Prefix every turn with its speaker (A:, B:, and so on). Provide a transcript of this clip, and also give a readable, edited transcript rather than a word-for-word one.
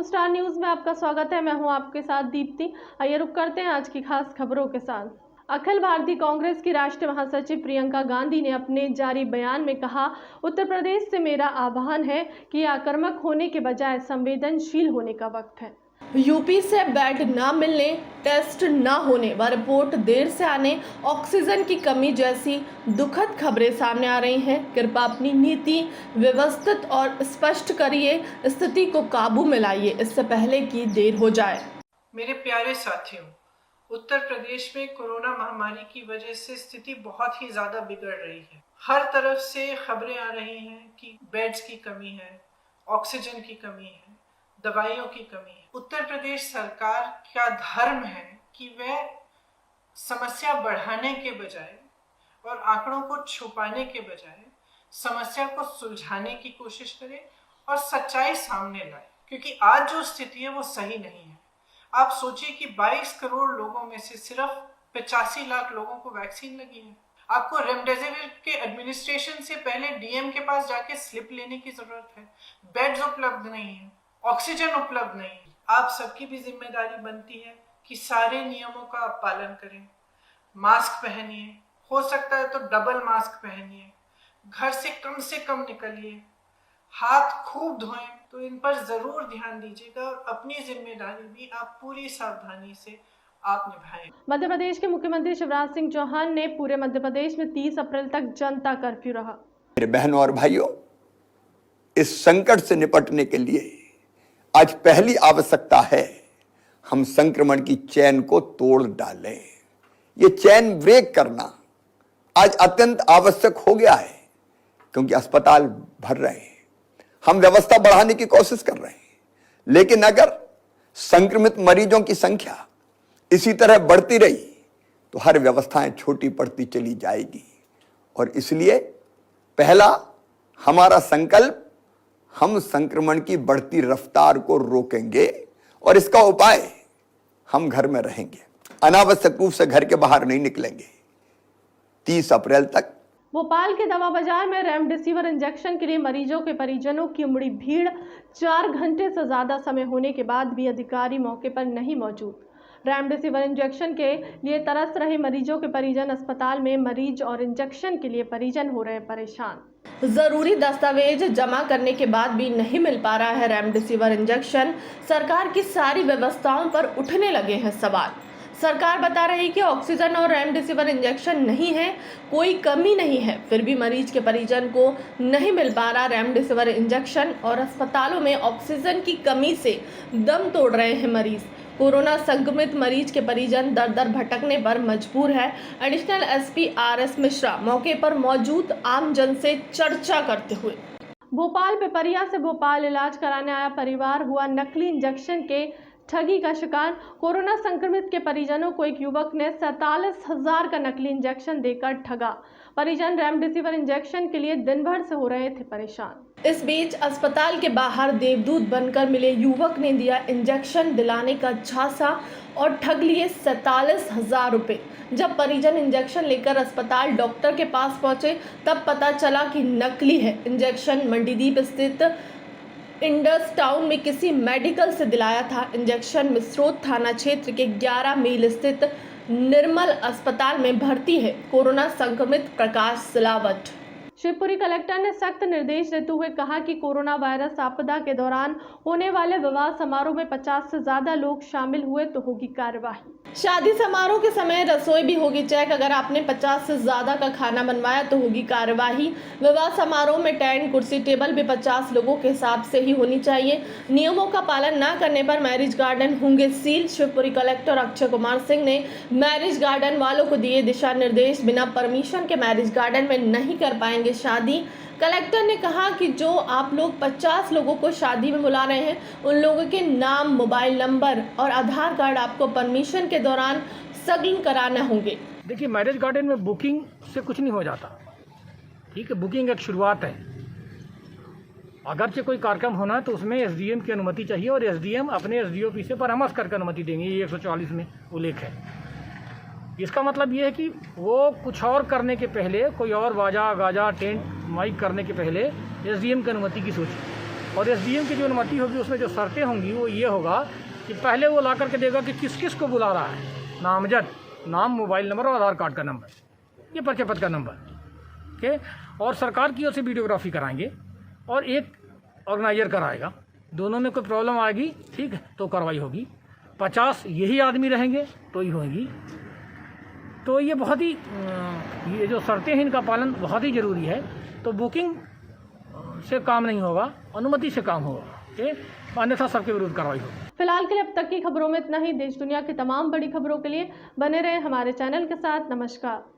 A: New star news में आपका स्वागत है। मैं हूं आपके साथ दीप्ति। आइए रुक करते हैं आज की खास खबरों के साथ। अखिल भारतीय कांग्रेस की राष्ट्रीय महासचिव प्रियंका गांधी ने अपने जारी बयान में कहा, उत्तर प्रदेश से मेरा आह्वान है कि आक्रामक होने के बजाय संवेदनशील होने का वक्त है। यूपी से बेड न मिलने, टेस्ट न होने व रिपोर्ट देर से आने, ऑक्सीजन की कमी जैसी दुखद खबरें सामने आ रही हैं। कृपया अपनी नीति व्यवस्थित और स्पष्ट करिए, स्थिति को काबू में लाइए, इससे पहले कि देर हो जाए।
B: मेरे प्यारे साथियों, उत्तर प्रदेश में कोरोना महामारी की वजह से स्थिति बहुत ही ज़्यादा बिगड़ रही है। हर तरफ से खबरें आ रही हैं कि बेड्स की कमी है, ऑक्सीजन की कमी है, दवाइयों की कमी है। उत्तर प्रदेश सरकार का धर्म है कि वह समस्या बढ़ाने के बजाय और आंकड़ों को छुपाने के बजाय समस्या को सुलझाने की कोशिश करे और सच्चाई सामने लाए, क्योंकि आज जो स्थिति है वो सही नहीं है। आप सोचिए कि 22 करोड़ लोगों में से सिर्फ 85 लाख लोगों को वैक्सीन लगी है। आपको रेमडेसिविर के एडमिनिस्ट्रेशन से पहले डीएम के पास जाके स्लिप लेने की जरूरत है। बेड्स उपलब्ध नहीं है, ऑक्सीजन उपलब्ध नहीं है। आप सबकी भी जिम्मेदारी बनती है कि सारे नियमों का आप पालन करें। मास्क पहनिए, हो सकता है तो डबल मास्क पहनिए, घर से कम निकलिए, हाथ खूब धोएं। तो इन पर जरूर ध्यान दीजिएगा और अपनी जिम्मेदारी भी आप पूरी सावधानी से आप निभाएं।
A: मध्य प्रदेश के मुख्यमंत्री शिवराज सिंह चौहान ने पूरे मध्य प्रदेश में 30 अप्रैल तक जनता कर्फ्यू रहा।
C: मेरे बहनों और भाइयों, इस संकट से निपटने के लिए आज पहली आवश्यकता है हम संक्रमण की चेन को तोड़ डालें। ये चेन ब्रेक करना आज अत्यंत आवश्यक हो गया है, क्योंकि अस्पताल भर रहे हैं, हम व्यवस्था बढ़ाने की कोशिश कर रहे हैं, लेकिन अगर संक्रमित मरीजों की संख्या इसी तरह बढ़ती रही तो हर व्यवस्थाएं छोटी पड़ती चली जाएगी। और इसलिए पहला हमारा संकल्प, हम संक्रमण की बढ़ती रफ्तार को रोकेंगे और इसका उपाय हम घर में रहेंगे, अनावश्यक रूप से घर के बाहर नहीं निकलेंगे। 30 अप्रैल तक
A: भोपाल के दवा बाजार में रेमडेसिविर इंजेक्शन के लिए मरीजों के परिजनों की उमड़ी भीड़। 4 घंटे से ज्यादा समय होने के बाद भी अधिकारी मौके पर नहीं मौजूद। रेमडेसिविर इंजेक्शन के लिए तरस रहे मरीजों के परिजन अस्पताल में मरीज और इंजेक्शन के लिए परिजन हो रहे परेशान। जरूरी दस्तावेज जमा करने के बाद भी नहीं मिल पा रहा है रेमडेसिविर इंजेक्शन। सरकार की सारी व्यवस्थाओं पर उठने लगे हैं सवाल। सरकार बता रही है कि ऑक्सीजन और रेमडेसिविर इंजेक्शन नहीं है, कोई कमी नहीं है, फिर भी मरीज के परिजन को नहीं मिल पा रहा रेमडेसिविर इंजेक्शन और अस्पतालों में ऑक्सीजन की कमी से दम तोड़ रहे हैं मरीज। कोरोना संक्रमित मरीज के परिजन दर दर भटकने पर मजबूर है। एडिशनल एसपी RS मिश्रा मौके पर मौजूद आम जन से चर्चा करते हुए। भोपाल पिपरिया से भोपाल इलाज कराने आया परिवार हुआ नकली इंजेक्शन के ठगी का शिकार। कोरोना संक्रमित के परिजनों को एक युवक ने 47,000 का नकली इंजेक्शन देकर ठगा। परिजन रेमडेसिविर इंजेक्शन के लिए दिन भर से हो रहे थे परेशान। इस बीच अस्पताल के बाहर देवदूत बनकर मिले युवक ने दिया इंजेक्शन दिलाने का झांसा और ठग लिए 47,000 रुपए। जब परिजन इंजेक्शन लेकर अस्पताल डॉक्टर के पास पहुंचे तब पता चला कि नकली है। इंजेक्शन मंडीदीप स्थित इंडस टाउन में किसी मेडिकल से दिलाया था। इंजेक्शन मिसरोद थाना क्षेत्र के 11 मील स्थित निर्मल अस्पताल में भर्ती है कोरोना संक्रमित प्रकाश सिलावट। शिवपुरी कलेक्टर ने सख्त निर्देश देते हुए कहा कि कोरोना वायरस आपदा के दौरान होने वाले विवाह समारोह में 50 से ज्यादा लोग शामिल हुए तो होगी कार्यवाही। शादी समारोह के समय रसोई भी होगी चेक। अगर आपने 50 से ज्यादा का खाना बनवाया तो होगी कार्यवाही। विवाह समारोह में टेंट, कुर्सी, टेबल भी 50 लोगों के हिसाब से ही होनी चाहिए। नियमों का पालन न करने पर मैरिज गार्डन होंगे सील। शिवपुरी कलेक्टर अक्षय कुमार सिंह ने मैरिज गार्डन वालों को दिए दिशा निर्देश। बिना परमिशन के मैरिज गार्डन में नहीं कर पाएंगे शादी। कलेक्टर ने कहा कि जो आप लोग 50 लोगों को शादी में बुला रहे हैं उन लोगों के नाम, मोबाइल नंबर और आधार कार्ड आपको परमिशन के दौरान संलग्न कराना होंगे।
D: देखिए, मैरिज गार्डन में बुकिंग से कुछ नहीं हो जाता, ठीक है। बुकिंग एक शुरुआत है। अगरचे कोई कार्यक्रम होना है तो उसमें SDM की अनुमति चाहिए और SDM अपने SDO से परामर्श करके अनुमति देंगे। ये 144 में उल्लेख है। इसका मतलब ये है कि वो कुछ और करने के पहले, कोई और बाजा गाजा टेंट माइक करने के पहले SDM की अनुमति की सोचे। और एसडीएम की जो अनुमति होगी उसमें जो शर्तें होंगी वो ये होगा कि पहले वो ला करके देगा कि किस किस को बुला रहा है, नामजद, नाम, मोबाइल नंबर और आधार कार्ड का नंबर, ये पर्चे पत्र का नंबर, ठीक है। और सरकार की ओर से वीडियोग्राफी कराएंगे और एक ऑर्गेनाइजर कराएगा। दोनों में कोई प्रॉब्लम आएगी, ठीक है, तो कार्रवाई होगी। 50 यही आदमी रहेंगे तो ही होगी। तो ये बहुत ही ये जो शर्तें हैं इनका पालन बहुत ही ज़रूरी है। तो बुकिंग से काम नहीं होगा, अनुमति से काम होगा, ठीक है, अन्यथा सबके विरुद्ध कार्रवाई होगी।
A: फिलहाल के लिए अब तक की खबरों में इतना ही। देश दुनिया की तमाम बड़ी खबरों के लिए बने रहे हमारे चैनल के साथ। नमस्कार।